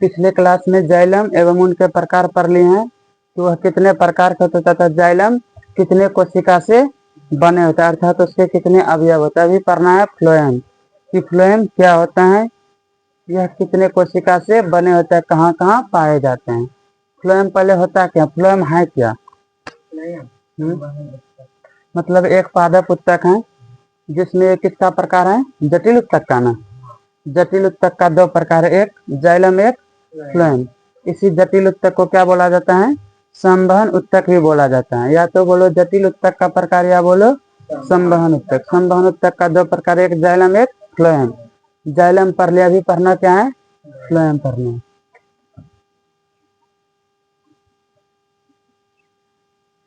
पिछले क्लास में जाइलम एवं उनके प्रकार पढ़ लिए हैं कि वह कितने प्रकार का होता था। जाइलम कितने कोशिका से बने होता है, अर्थात उसके कितने अवयव होता है। अभी पढ़ना है फ्लोएम कि फ्लोएम क्या होता है, यह कितने कोशिका से बने होते हैं, कहाँ कहाँ पाए जाते हैं। फ्लोएम पहले होता क्या, फ्लोएम है क्या? मतलब एक पादप उत्तक है जिसमें किसका प्रकार है, जटिल उत्तक का ना। जटिल उत्तक का दो प्रकार है, एक जाइलम एक फ्लोएम। इसी जटिल उत्तक को क्या बोला जाता है, संवहन उत्तक भी बोला जाता है। या तो बोलो जटिल उत्तक का प्रकार या बोलो संवहन उत्तक। संवहन उत्तक का दो प्रकार, एक जाइलम एक फ्लोएम। जाइलम पढ़ लिया, अभी पढ़ना क्या है, फ्लोएम पढ़ना है।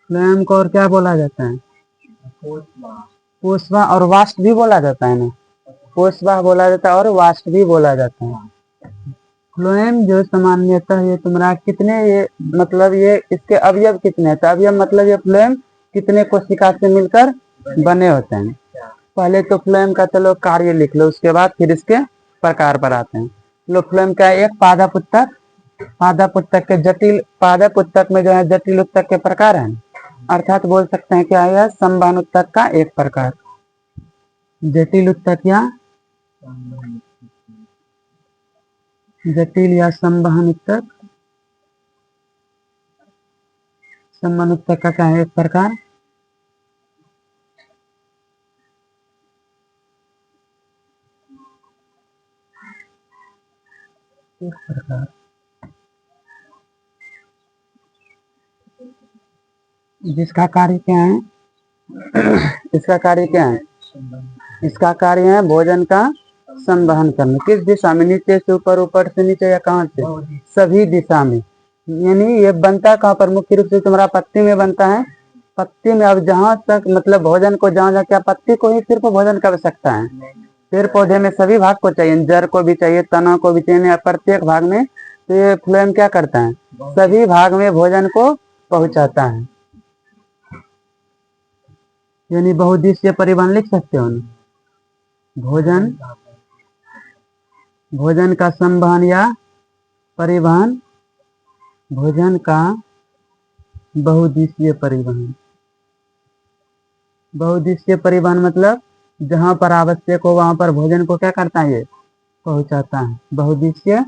फ्लोएम को और क्या बोला जाता है, पोषवा और वाष्प भी बोला जाता है ना। पोषवा बोला जाता है और वाष्प भी बोला जाता है। फ्लोएम जो सामान्यतः ये तुम्हारा कितने, ये मतलब ये इसके अवयव कितने हैं, तो अवयव मतलब ये फ्लोएम कितने कोशिका से मिलकर बने होते हैं। पहले तो फ्लोएम का चलो कार्य लिख लो, उसके बाद फिर इसके प्रकार पर आते हैं। लो फ्लोएम क्या है, एक पादप उत्तक। पादप उत्तक के जटिल, पादप उत्तक में जो है जटिल उत्तक के प्रकार हैं, अर्थात बोल सकते हैं क्या है, संवहन उत्तक का एक प्रकार। जटिल उत्तक या जटिल या संवहन उत्तक, संवहन उत्तक का क्या है, एक प्रकार। एक प्रकार जिसका कार्य क्या है, इसका कार्य क्या है, इसका कार्य है भोजन का संवहन करना। किस दिशा में, नीचे से ऊपर, ऊपर से नीचे, या कहाँ से, सभी दिशा में। यानी ये बनता कहाँ पर, मुख्य रूप से तुम्हारा पत्ती में बनता है। पत्ती में, अब जहां तक मतलब भोजन को जहां जहाँ, क्या पत्ती को ही सिर्फ भोजन की आवश्यकता है, पेड़ पौधे में सभी भाग को चाहिए, जड़ को भी चाहिए, तना को भी चाहिए, प्रत्येक भाग में। तो ये फ्लोएम क्या करता है, सभी भाग में भोजन को पहुंचाता है। यानी बहुउद्देशीय परिवहन लिख सकते हो ना, भोजन, भोजन का संवहन या परिवहन, भोजन का बहुउद्देशीय परिवहन। बहुउद्देशीय परिवहन मतलब जहां पर आवश्यक हो वहां पर भोजन को क्या करता है, ये पहुंचाता है। बहुउद्देशीय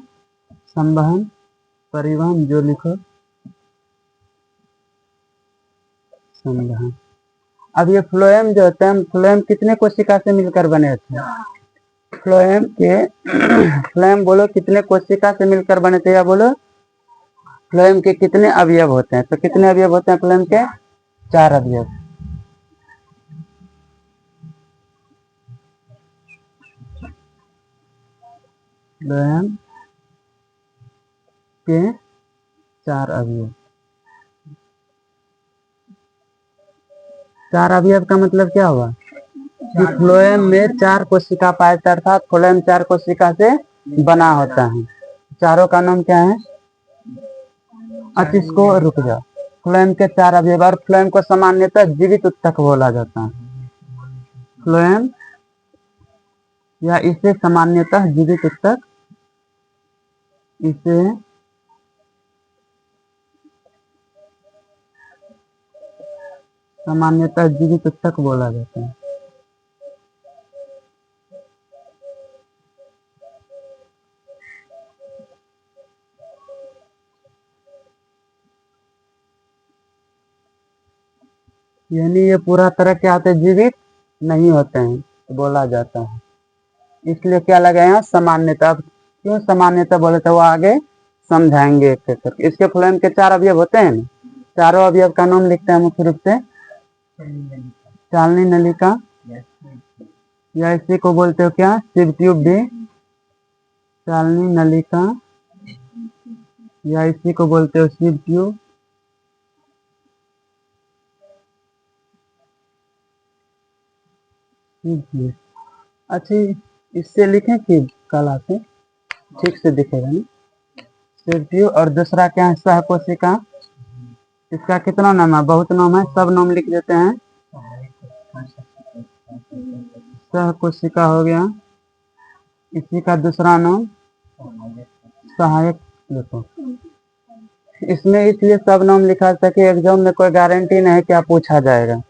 संवहन परिवहन, जो लिखो संवहन। अब ये फ्लोएम जो होते हैं, फ्लोएम कितने कोशिका से मिलकर बने होते हैं, फ्लोएम के फ्लोएम बोलो कितने कोशिका से मिलकर बने थे, या बोलो फ्लोएम के कितने अवयव होते हैं। तो कितने अवयव होते हैं फ्लोएम के, 4 अवयव। फ्लोएम के 4 अवयव। 4 अवयव का मतलब क्या हुआ कि फ्लोएम में 4 कोशिका पाए जाते, अर्थात फ्लोएम 4 कोशिका से बना होता है। चारों का नाम क्या है, इसको रुक जाओ। फ्लोएम के 4 अवयव, और फ्लोएम को सामान्यतः जीवित उत्तक बोला जाता है। फ्लोएम या इसे सामान्यतः जीवित उत्तक, इसे सामान्यतः जीवित उत्तक बोला जाता है। यानी ये पूरा तरह क्या होते हैं, जीवित नहीं होते हैं, तो बोला जाता है। इसलिए क्या लगा यहाँ सामान्यतः। अब क्यों सामान्यतः बोले तो वो आगे समझाएंगे एक एक करके। इसके फ्लोएम के 4 अवयव होते हैं ना, चारों अवयव का नाम लिखते हैं मुख्य रूप से। चालनी नलिका, या इसी को बोलते हो क्या, सिव ट्यूब भी। चालनी नलिका, या इसी को बोलते हो सिव ट्यूब। अच्छी, इससे लिखें कि कला से ठीक से दिखेगा ना, सिव ट्यूब। और दूसरा क्या है, सहकोशिका। इसका कितना नाम है, बहुत नाम है, सब नाम लिख देते हैं। सहकोशिका हो गया। इसी का दूसरा नाम सहायक देखो इसमें इसलिए सब नाम लिखा था कि एग्जाम में कोई गारंटी नहीं क्या पूछा जाएगा।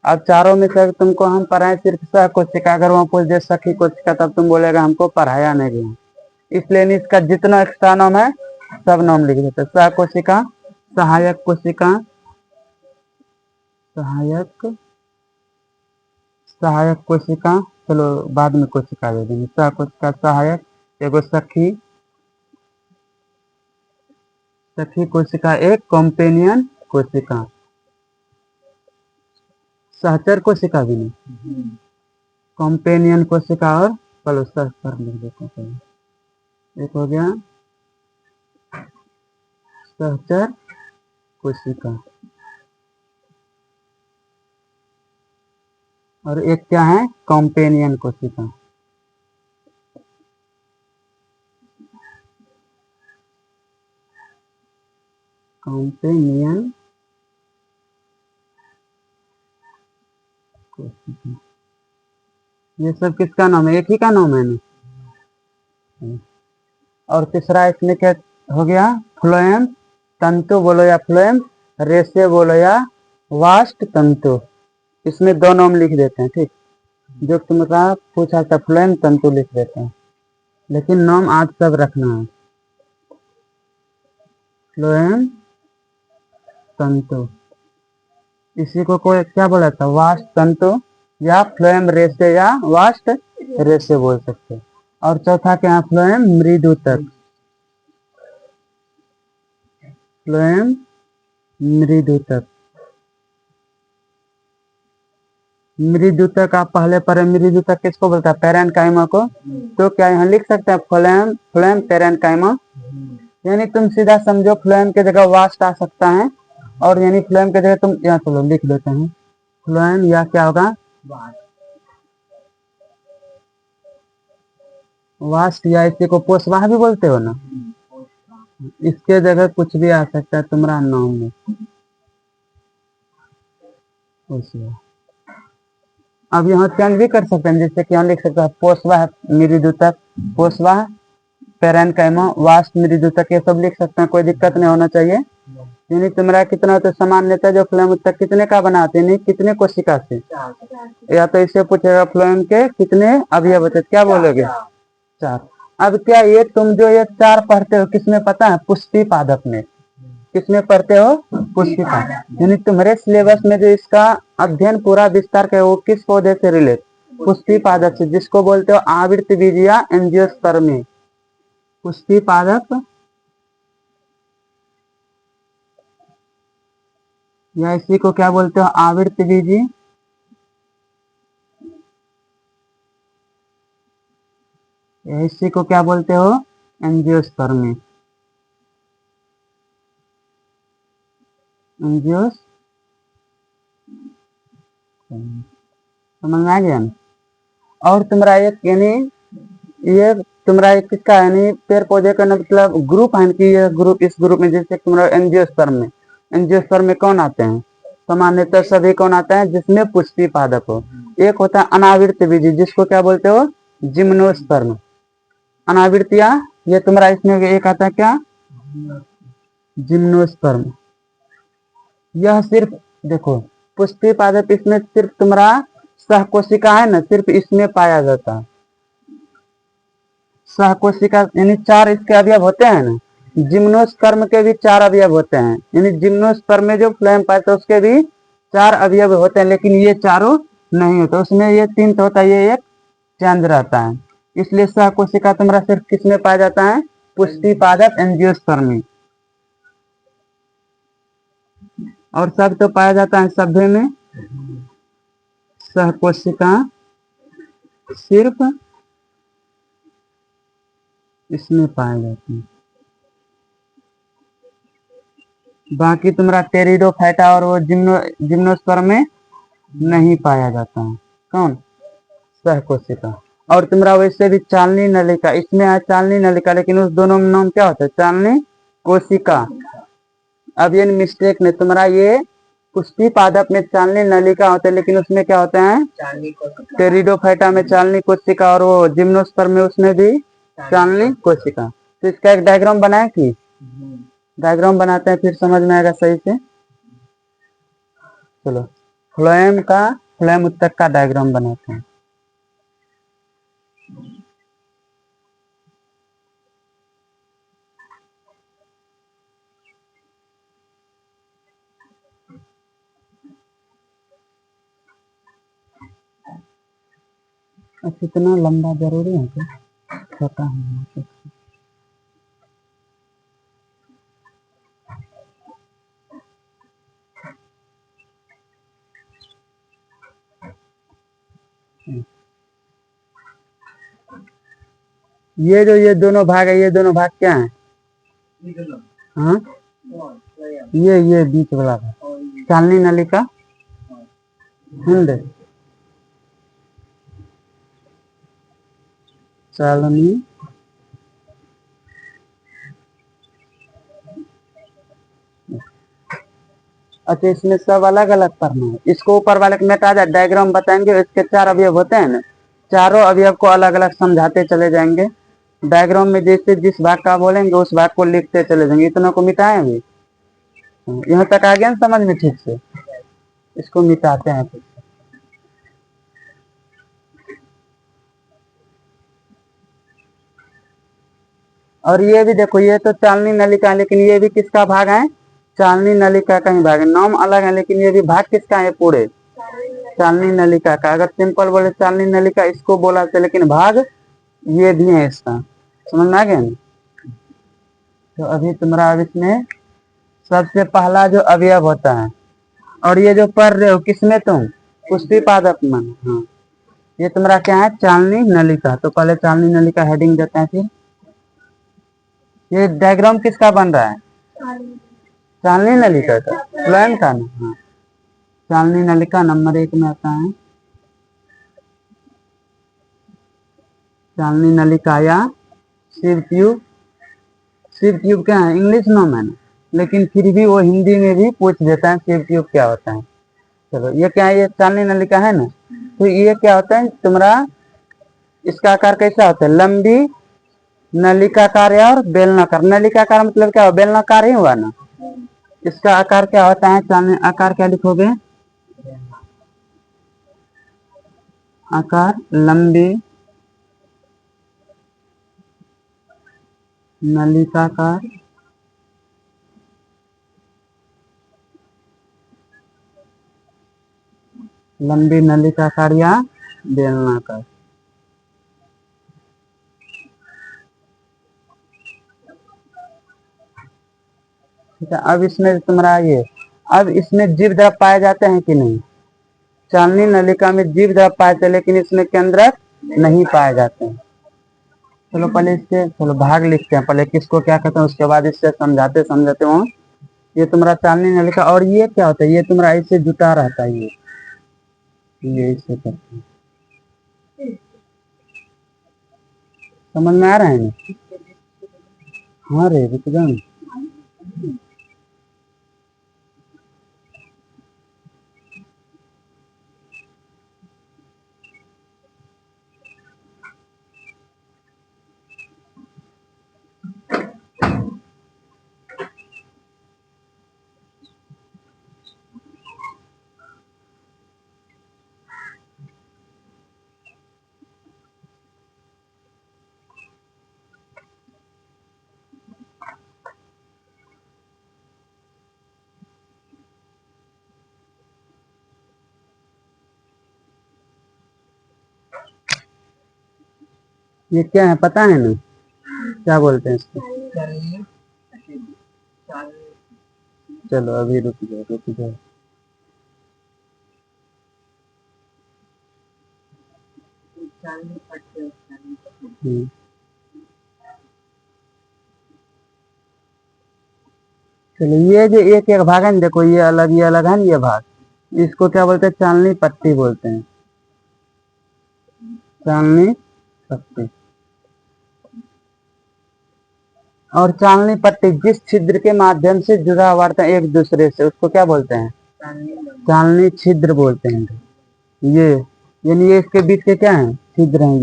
अब चारों में से तुमको हम पढ़ाए सिर्फ सह कोशिका, अगर वहाँ पूछ दे सखी कोशिका तब तुम बोलेगा हमको पढ़ाया नहीं गया। इसलिए इसका जितना एक्स्ट्रा नाम है सब नाम लिख देते। सह कोशिका, सहायक कोशिका, सहायक सहायक कोशिका, चलो बाद में कोशिका दे देंगे। सह कोशिका, सहायक, एगो सखी, सखी कोशिका एक, कॉम्पेनियन कोशिका, सहचर कोशिका भी नहीं, कॉम्पेनियन कोशिका और चलो सहचर लिख देते हैं। एक हो गया सहचर कोशिका और एक क्या है कॉम्पेनियन कोशिका। कॉम्पेनियन कोशिका, ये सब किसका नाम है? एक ही का नाम है ना। और तीसरा इसमें क्या हो गया? फ्लोएम तंतु बोलो या फ्लोएम रेशे बोलो या वास्ट तंतु। इसमें दो नाम लिख देते हैं, ठीक। जो तुमका पूछा था फ्लोएम तंतु लिख देते हैं, लेकिन नाम आज सब रखना है। फ्लोएम तंतु, इसी को कोई क्या बोला था? वास्ट तंतु या फ्लोएम रेशे या वास्ट रेशे बोल सकते हैं। और चौथा क्या है? Phloem मृदुतक, phloem मृदुतक। मृदुतक आप पहले पढ़े, मृदुतक किसको बोलता है? पैरेन्काइमा को। तो क्या यहाँ लिख सकते हैं फ्लोएम, फ्लोएम पैरेन्काइमा? यानी तुम सीधा समझो फ्लोएम के जगह वास्ट आ सकता है, और यानी फ्लोएम के जगह तुम यहाँ चलो लिख देते हैं फ्लोएम, या क्या होगा वास्ट, या इसी को पोषवाह भी बोलते हो ना। इसके जगह कुछ भी आ सकता है तुम्हारा नाम में। अब यहाँ चेंज भी कर सकते हैं, जैसे कि यहाँ लिख सकते हैं पोषवाह मृदुतक, पोषवाह पैरेन्काइमा, वास्ट मृदुतक, ये सब लिख सकते हैं, कोई दिक्कत नहीं होना चाहिए। यानी तुम्हारा कितना होता है सामान्यतः जो फ्लोएम उत्तक कितने का बनाते हैं, कितने कोशिका से? या तो इससे पूछेगा फ्लोएम के कितने अवयव होते, क्या बोलोगे? 4। अब क्या ये तुम जो ये 4 पढ़ते हो किसमें पता है? पुष्टि पादप में। किसमें पढ़ते हो? पुष्टि पादप। यानी तुम्हारे सिलेबस में जो इसका अध्ययन पूरा विस्तार का वो किस पौधे से रिलेट? पुष्टि पादप से, जिसको बोलते हो आवृत्त बीज या एंजियोस्पर्मी। पुष्टि पादप या इसी को क्या बोलते हो? आवृत्त बीजी, इसी को क्या बोलते हो? Angiospermae, angiospermae. समझ में आ गया ना? और तुम्हारा एक यानी ये तुम्हारा एक किसका यानी पेड़ पौधे का मतलब ग्रुप है कि ये ग्रुप, इस ग्रुप में जैसे तुम्हारा एंजियोस्पर्म में, एंजियोस्पर्म में कौन आते हैं? सामान्यतः सभी कौन आता है? जिसमें पुष्टि पादप हो। एक होता है अनावृत बीजी, जिसको क्या बोलते हो? जिम्नोस्पर्म। अनावृतिया ये तुम्हारा इसमें एक आता है क्या? जिम्नोस्पर्म। यह सिर्फ देखो पुष्टि पादप इसमें सिर्फ तुम्हारा सहकोशिका है ना, सिर्फ इसमें पाया जाता है। सहकोशिका यानी 4 इसके अवयव होते हैं ना। जिम्नोस्पर्म के भी 4 अवयव होते हैं, यानी जिम्नोस्पर्म में जो फ्लोएम पाते हैं उसके भी 4 अवयव होते हैं, लेकिन ये चारों नहीं होते। उसमें ये 3 तो होता है, ये एक चेंज रहता है। इसलिए सहकोशिका तुम्हारा सिर्फ किसमें पाया जाता है? पुष्टि पादप एंजियोस्पर्मी। और सब तो पाया जाता है सभ्य में। सहकोशिका सिर्फ इसमें पाए जाते हैं, बाकी तुम्हारा टेरिडोफाइटा और वो जिम्नोस्पर्म में नहीं पाया जाता है। कौन? सहकोशिका। और तुम्हारा वैसे भी चालनी नलिका, इसमें है चालनी नलिका, लेकिन उस दोनों में नाम क्या होता है? चालनी कोशिका। अब ये मिस्टेक नहीं, तुम्हारा ये पुष्टि पादप में चालनी नलिका होता है, लेकिन उसमें क्या होता है? टेरिडोफाइटा में चालनी कोशिका, और वो जिम्नोस्पर्म में उसमें भी चालनी कोशिका। तो इसका एक डायग्राम बनाए कि डायग्राम बनाते हैं, फिर समझ में आएगा सही से। चलो फ्लोएम उत्तक का डायग्राम बनाते हैं। अच्छा, इतना लंबा जरूरी है क्या? छोटा है। ये दोनों भाग है, ये दोनों भाग क्या है? हाँ, ये बीच वाला भाग चालनी नली का हिंद। चालनी अच्छा, इसमें सब अलग अलग पढ़ना है। इसको ऊपर वाले में मिटा जाए, डायग्राम बताएंगे, इसके 4 अवयव होते हैं ना, चारों अवयव को अलग अलग समझाते चले जाएंगे। डायग्राम में जैसे जिस भाग का बोलेंगे उस भाग को लिखते चले जाएंगे। इतना को मिटाएं अभी, यहाँ तक आ गया ना समझ में ठीक से? इसको मिटाते हैं फिर। और ये भी देखो, ये तो चालनी नलिका है, लेकिन ये भी किसका भाग है? चालनी नलिका का ही भाग है। नाम अलग है लेकिन ये भी भाग किसका है? पूरे चालनी नलिका का। अगर सिंपल बोले चालनी नलिका इसको बोला था, लेकिन भाग ये भी है इसका। समझ में आ गया ना? तो अभी तुम्हारा अब इसमें सबसे पहला जो अवयव होता है, और ये जो पढ़ रहे हो किसमें तुम? पुष्टि पादप में। हाँ, ये तुम्हारा क्या है? चालनी नलिका। तो पहले चालनी नलिका हेडिंग देते हैं। फिर ये डायग्राम किसका बन रहा है? चालनी नलिका का, फ्लोएम का ना। हाँ, चालनी नलिका नंबर 1 में आता है। चालनी नलिका या शिव ट्यूब। शिव ट्यूब क्या है? इंग्लिश नाम है ना, लेकिन फिर भी वो हिंदी में भी पूछ देता है शिव ट्यूब क्या होता है। चलो, ये क्या है? ये चालनी नलिका है ना। तो ये क्या होता है तुम्हारा? इसका आकार कैसा होता है? लंबी नलिकाकार और बेलनाकार। नलिकाकार मतलब क्या हुआ? बेलनाकार ही हुआ ना। इसका आकार क्या होता है? चालनी आकार क्या लिखोगे? आकार लंबी नलिकाकार लंबी नलिकाकार या बेलनाकार। ठीक है, अब इसमें तुम्हारा ये, अब इसमें जीव द्रव पाए जाते हैं कि नहीं? चालनी नलिका में जीव द्रव पाए जाते हैं, लेकिन इसमें केंद्रक नहीं पाए जाते हैं। चलो पहले इसके भाग लिखते हैं, पहले किसको क्या कहते हैं, उसके बाद इससे समझाते समझाते हो। ये तुम्हारा चालनी नलिका। और ये क्या होता है? ये तुम्हारा ऐसे जुटा रहता है, ये ऐसे करते हैं। समझ में आ रहा है ना? हाँ रे विक्रम, ये क्या है पता है ना? क्या बोलते हैं इसको? चलो अभी रुक जाओ रुक जाओ। हम्म, चलो ये जो एक एक भाग है ना, देखो ये अलग है ना ये भाग। इसको क्या बोलते हैं? चालनी पट्टी बोलते हैं। चालनी पट्टी। और चालनी पट्टी जिस छिद्र के माध्यम से जुड़ा हुआ है एक दूसरे से, उसको क्या बोलते हैं? चालनी छिद्र बोलते हैं। ये यानी ये इसके बीच के क्या है? छिद्र हैं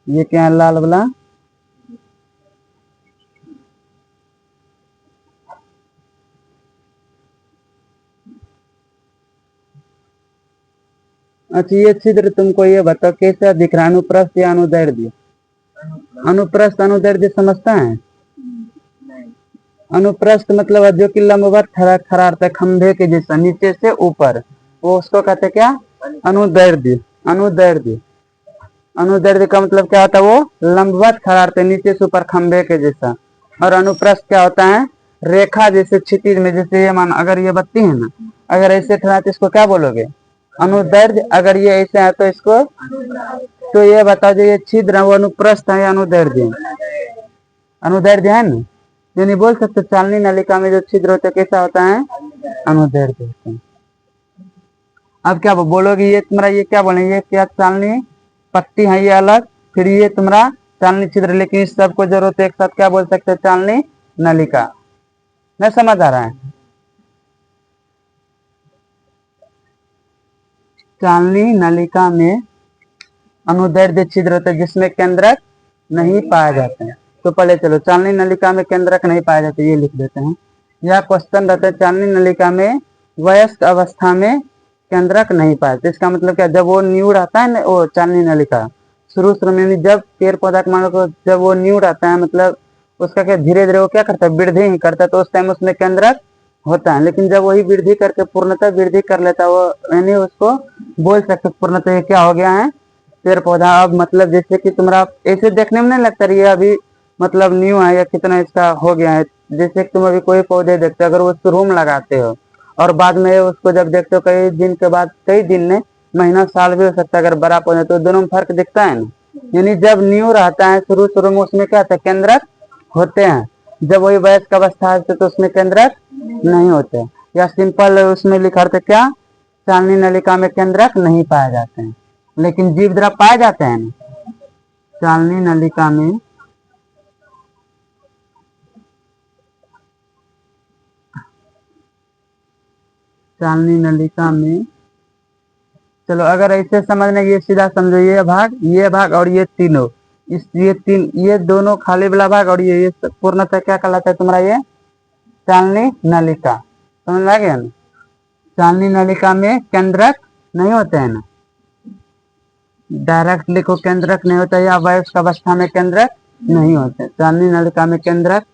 ये क्या है? लाल वाला अच्छा ये छिद्र तुमको ये बताओ कैसा दिख रहा है, अनुप्रस्थ या अनुदैर्ध्य? अनुप्रस्थ अनुदैर्ध्य समझता है? अनुप्रस्थ मतलब जो कि लंबवत खड़ा रहता है खंभे के जैसा नीचे से ऊपर, वो उसको कहते क्या? अनुदैर्ध्य। अनुदैर्ध्य अनुदैर्ध्य का मतलब क्या होता है? वो लंबवत खड़ा रहता है नीचे से ऊपर खंभे के जैसा। और अनुप्रस्थ क्या होता है? रेखा जैसे क्षितिज में, जैसे ये मान अगर ये बत्ती है ना, अगर ऐसे खड़ा है तो इसको क्या बोलोगे? अनुदैर्ध्य। अगर ये ऐसे है तो इसको, तो ये बताओ जो ये छिद्र है वो अनुप्रस्थ है या अनुदैर्ध्य? अनुदैर्ध्य है ना, ये नहीं बोल सकते चालनी नलिका में जो छिद्र होता है कैसा होता है? अनुदैर्ध्य होता है। अब क्या बोलोगे? ये तुम्हारा ये क्या बोलेंगे? क्या चालनी पट्टी है ये अलग, फिर ये तुम्हारा चालनी छिद्र, लेकिन इस सबको जरूरत है एक साथ क्या बोल सकते हैं? चालनी नलिका। नहीं समझ आ रहा है? चालनी नलिका में अनुदैर्ध्य छिद्र होता है जिसमें केंद्रक नहीं पाया जाता है। तो पहले चलो चालनी नलिका में केंद्रक नहीं पाया जाता, ये लिख देते हैं। यह क्वेश्चन रहता है चालनी नलिका में वयस्क अवस्था में केंद्रक नहीं पाया जाता। इसका मतलब क्या? जब वो न्यू रहता है ना, वो चालनी नलिका शुरू शुरू में जब पेड़ पौधा मान लो जब वो न्यू रहता है, मतलब उसका क्या धीरे धीरे वो क्या करता है? वृद्धि ही करता है, तो उस टाइम उसमें केंद्रक होता है। लेकिन जब वही वृद्धि करके पूर्णतः वृद्धि कर लेता है वो, यानी उसको बोल सकते पूर्णतः क्या हो गया है? पेड़ पौधा। अब मतलब जैसे कि तुम्हारा ऐसे देखने में नहीं लगता ये अभी मतलब न्यू है या कितना इसका हो गया है। जैसे कि तुम अभी कोई पौधे देखते हो, अगर उसको रूम लगाते हो और बाद में उसको जब देखते हो कई दिन के बाद, कई दिन में महीना साल भी हो सकता है, अगर बड़ा पौधा तो दोनों में फर्क दिखता है ना। यानी जब न्यू रहता है शुरू शुरू में उसमें क्या होता है? केंद्रक होते हैं। जब वही वयस्क अवस्था है तो उसमें केंद्रक नहीं होते। या सिंपल उसमें लिखा रहता क्या? चालनी नलिका में केंद्रक नहीं पाए जाते हैं, लेकिन जीव द्रव पाए जाते हैं ना। चालनी नलिका में चालनी नलिका में चलो अगर ऐसे समझने ये सीधा समझो, ये भाग और ये तीनों, इस ये दोनों खाली वाला भाग और ये पूर्णतः क्या कहलाता है तुम्हारा? ये चालनी नलिका। समझ आ गया ना? चालनी नलिका में केंद्रक नहीं होते हैं ना, डायरेक्ट लिखो केंद्रक नहीं होता, या वयस्क अवस्था में केंद्रक नहीं होते। चालनी नलिका में केंद्रक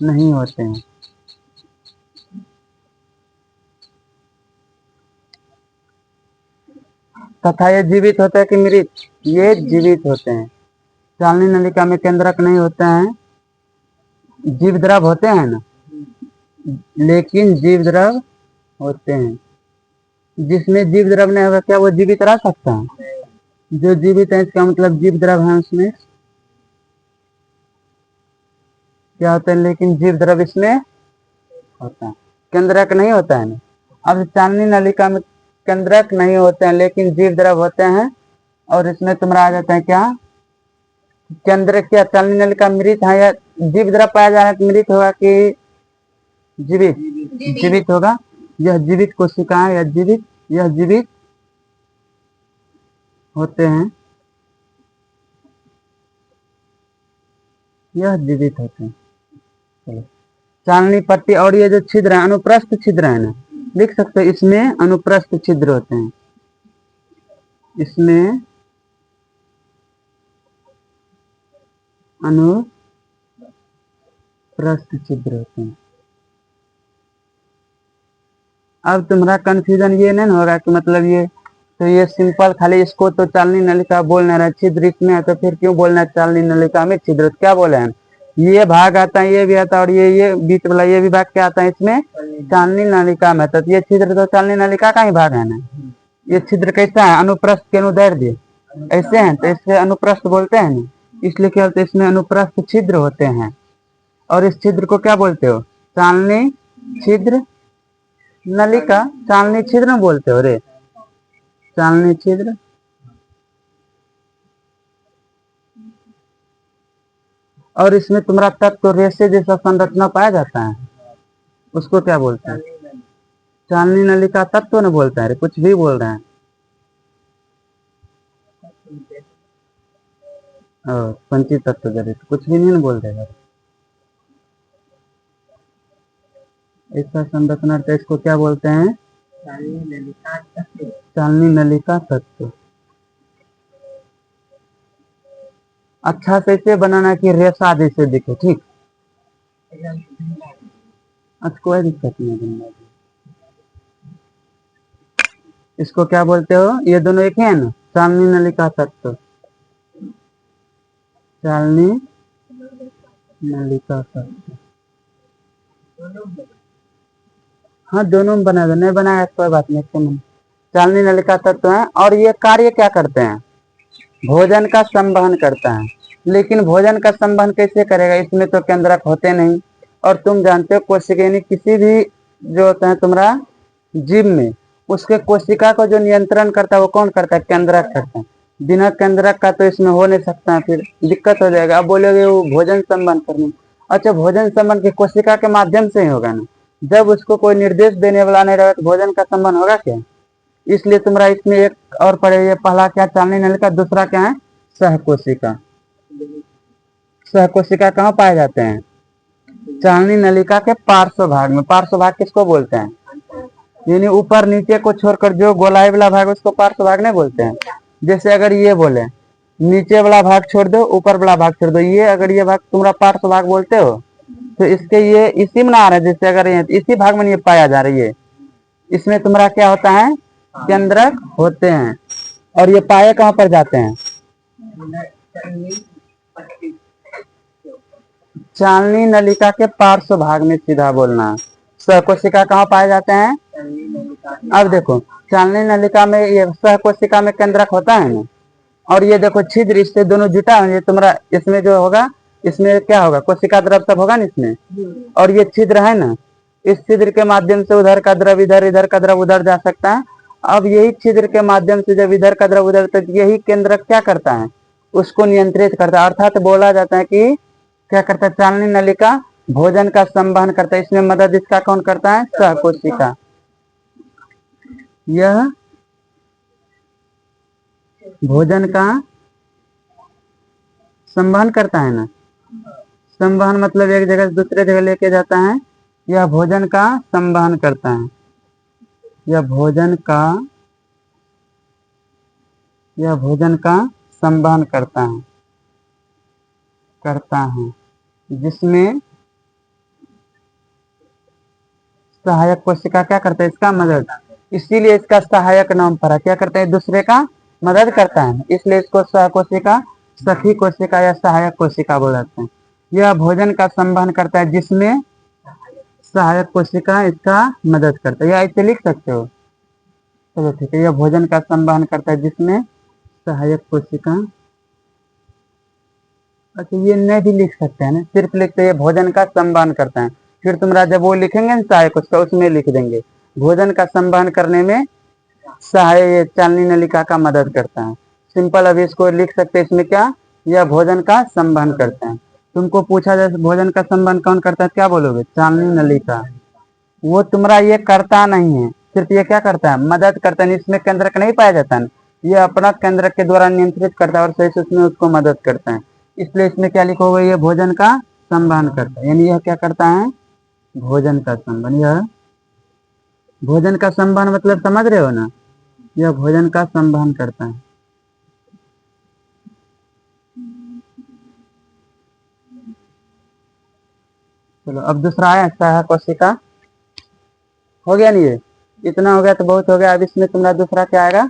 नहीं होते हैं। तथा ये जीवित होते हैं कि मृत? ये जीवित होते हैं। चालनी नलिका में केंद्रक नहीं होते हैं, जीव द्रव होते हैं ना, लेकिन जीव द्रव होते हैं। जिसमें जीव द्रव नहीं होगा क्या वो जीवित रह सकता है? जो जीवित है इसका मतलब जीव द्रव है, उसमें क्या होता है? लेकिन जीव द्रव इसमें होता है, केंद्रक नहीं होता है ना। अब चालनी नलिका में केंद्रक नहीं होते हैं लेकिन जीव द्रव होते हैं, और इसमें तुम्हारा आ जाता है क्या? केंद्र क्या चालनी नलिका मृत है या जीव द्रव पाया जा रहा है तो मृत होगा कि जीवित? जीवित होगा। यह जीवित कोशिकाएं या जीवित, यह जीवित होते हैं, यह जीवित होते हैं। चलो चालनी पट्टी और ये जो छिद्र है अनुप्रस्थ छिद्र है ना, लिख सकते हो इसमें अनुप्रस्थ छिद्र होते हैं, इसमें अनुप्रस्थ छिद्र होते हैं। अब तुम्हारा कंफ्यूजन ये नहीं होगा कि मतलब ये तो ये सिंपल खाली इसको तो चालनी नलिका बोल नहीं रहा, छिद्र इसमें है तो फिर क्यों बोलना है चालनी नलिका में छिद्र? क्या बोले हैं? ये भाग आता है, ये भी आता है, और ये बीच वाला ये भी भाग क्या आता है इसमें? चालनी नलिका में। तो ये छिद्र तो चालनी नलिका का ही भाग है ना। ये छिद्र कैसा है? अनुप्रस्थ के अनुदैर्ध्य ऐसे हैं तो इससे अनुप्रस्थ बोलते हैं ना, इसलिए क्या बोलते हैं? इसमें अनुप्रस्थ छिद्र होते हैं। और इस छिद्र को क्या बोलते हो? चालनी छिद्र नलिका। चालनी छिद्र में बोलते हो रे, चालनी छिद्र। और इसमें तुम्हारा तत्व रेशे जैसा संरचना पाया जाता है, उसको क्या बोलते हैं? चालनी नलिका तत्व न बोलता है रे, कुछ भी बोल रहे हैं। पंची तत्व जरिए कुछ भी नहीं बोल रहे। इसका संरचना इसको क्या बोलते हैं? चालनी नलिका तत्व। अच्छा से इसे बनाना कि रेशा जैसे दिखे, ठीक। अच्छा कोई दिक्कत नहीं बनना। इसको क्या बोलते हो, ये दोनों एक ही है ना, चालनी नलिका तत्व। चालनी नलिका तत्व, हाँ दोनों में बना दो, नहीं बनाया कोई बात नहीं। चालनी नलिका तत्व है और ये कार्य क्या करते हैं, भोजन का संवहन करता है। लेकिन भोजन का संवहन कैसे करेगा, इसमें तो केंद्रक होते नहीं। और तुम जानते हो कोशिका यानी किसी भी जो होता है तुम्हारा जीव में, उसके कोशिका को जो नियंत्रण करता है वो कौन करता है, केंद्रक करता है। बिना केंद्रक का तो इसमें हो नहीं सकता, फिर दिक्कत हो जाएगा। अब बोलोगे वो भोजन संबंध करने, अच्छा भोजन संबंध की कोशिका के माध्यम से ही होगा ना, जब उसको कोई निर्देश देने वाला नहीं रहेगा तो भोजन का संबंध होगा क्या। इसलिए तुम्हारा इसमें एक और पढ़े, ये पहला क्या चालनी नलिका, दूसरा क्या है सहकोशिका। सहकोशिका कहाँ पाए जाते हैं, चालनी नलिका के पार्श्व भाग में। पार्श्व भाग किसको बोलते हैं, यानी ऊपर नीचे को छोड़कर जो गोलाई वाला भाग उसको पार्श्व भाग नहीं बोलते हैं। जैसे अगर ये बोले नीचे वाला भाग छोड़ दो ऊपर वाला भाग छोड़ दो, ये अगर ये भाग तुम्हारा पार्श्व भाग बोलते हो, तो इसके ये इसी में ना आ रहा है। जैसे अगर ये इसी भाग में ये पाया जा रही है, इसमें तुम्हारा क्या होता है, केंद्रक होते हैं। और ये पाए कहाँ पर जाते हैं, चालनी नलिका के पार्श्व भाग में, सीधा बोलना। सहकोशिका कहाँ पाए जाते हैं, अब देखो चालनी नलिका में ये सहकोशिका में केंद्रक होता है ना, और ये देखो छिद्र, इससे दोनों जुटा है, ये तुम्हारा इसमें जो होगा, इसमें क्या होगा, कोशिका द्रव सब होगा ना इसमें। और ये छिद्र है ना, इस छिद्र के माध्यम से उधर का द्रव इधर, इधर का द्रव उधर जा सकता है। अब यही छिद्र के माध्यम से जब इधर का द्रव उधर, तो यही केंद्रक क्या करता है, उसको नियंत्रित करता है। अर्थात बोला जाता है कि क्या करता है, चालनी नलिका भोजन का संवहन करता है। इसमें मदद इसका कौन करता है, सहकोशिका। यह भोजन का संवहन करता है ना, संवहन मतलब एक जगह से दूसरे जगह लेके जाता है। यह भोजन का संवहन करता है, यह भोजन का, यह भोजन का संवहन करता है, जिसमें सहायक कोशिका क्या करता है, इसका मदद। इसीलिए इसका सहायक नाम पड़ा, क्या करता है, दूसरे का मदद करता है, इसलिए इसको सहकोशिका, सखी कोशिका या सहायक कोशिका बोलते हैं। यह भोजन का संवहन करता है, जिसमें सहायक कोशिका इसका मदद करता है, या ऐसे लिख सकते हो। चलो ठीक है, यह भोजन का संवहन करता है जिसमें सहायक कोशिका, अच्छा ये नहीं भी लिख सकते हैं ना, सिर्फ लिखते हैं भोजन का संवहन करता है। फिर तुम्हारा जब वो लिखेंगे ना सहायक कोशिका, उसमें लिख देंगे भोजन का संवहन करने में सहाय चालनी नलिका का मदद करता है। सिंपल अभी इसको लिख सकते हैं, इसमें क्या, यह भोजन का संवहन करता है। तुमको पूछा जाए भोजन का संवहन कौन करता है, क्या बोलोगे, चालनी नलिका। वो तुम्हारा ये करता नहीं है, सिर्फ ये क्या करता है, मदद करता है। इसमें केंद्रक नहीं पाया जाता है, ये अपना केंद्रक के द्वारा नियंत्रित करता है और सही से उसमें उसको मदद करता है। इसलिए इसमें क्या लिखोगे, ये भोजन का संवहन करता है, यानी यह क्या करता है, भोजन का संवहन। यह भोजन का संवहन मतलब समझ रहे हो ना, यह भोजन का संवहन करता है। चलो अब दूसरा है सहायक कोशिका, हो गया नहीं, ये इतना हो गया तो बहुत हो गया। अब इसमें तुम्हारा दूसरा क्या आएगा,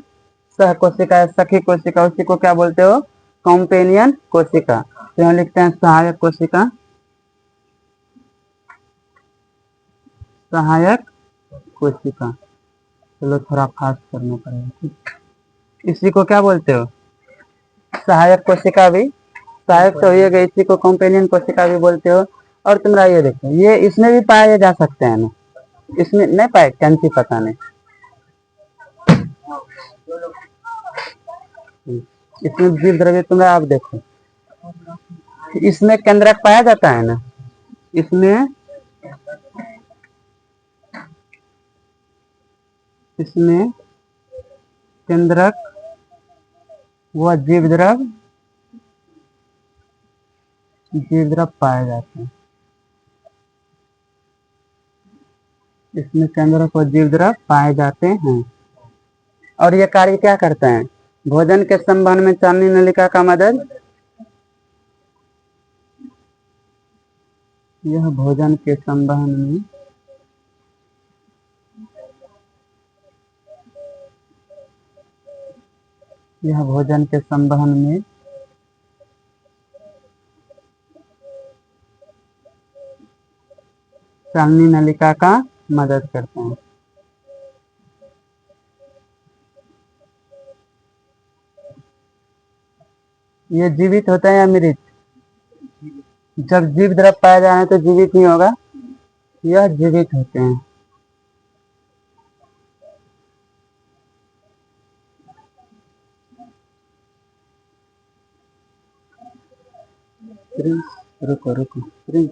सह कोशिका या सखी कोशिका, उसी को क्या बोलते हो, कॉम्पेनियन कोशिका। तो यहाँ लिखते हैं सहायक कोशिका, सहायक कोशिका। चलो थोड़ा फास्ट करना पड़ेगा, ठीक। इसी को क्या बोलते हो, सहायक कोशिका भी, सहायक तो ये गई, इसी को कॉम्पेनियन कोशिका भी बोलते हो। और तुम्हारा ये देखो, ये इसमें भी पाए जा सकते हैं ना, इसमें नहीं पाए, कैंची पता नहीं, इसमें जीव द्रव्य तुम्हारा, आप देखो इसमें केंद्रक पाया जाता है ना, इसमें इसमें केंद्रक व जीव द्रव पाए जाते हैं। इसमें केंद्रक व जीव द्रव पाए जाते हैं। और ये कार्य क्या करते हैं? भोजन के संवहन में चालनी नलिका का मदद, यह भोजन के संवहन में यह भोजन के संवहन में चालनी नलिका का मदद करते हैं। ये जीवित होता है या मृत? जब जीव द्रव पाया जाए तो जीवित नहीं होगा, यह जीवित होते हैं। प्रिंस, रुको रुको प्रिंस,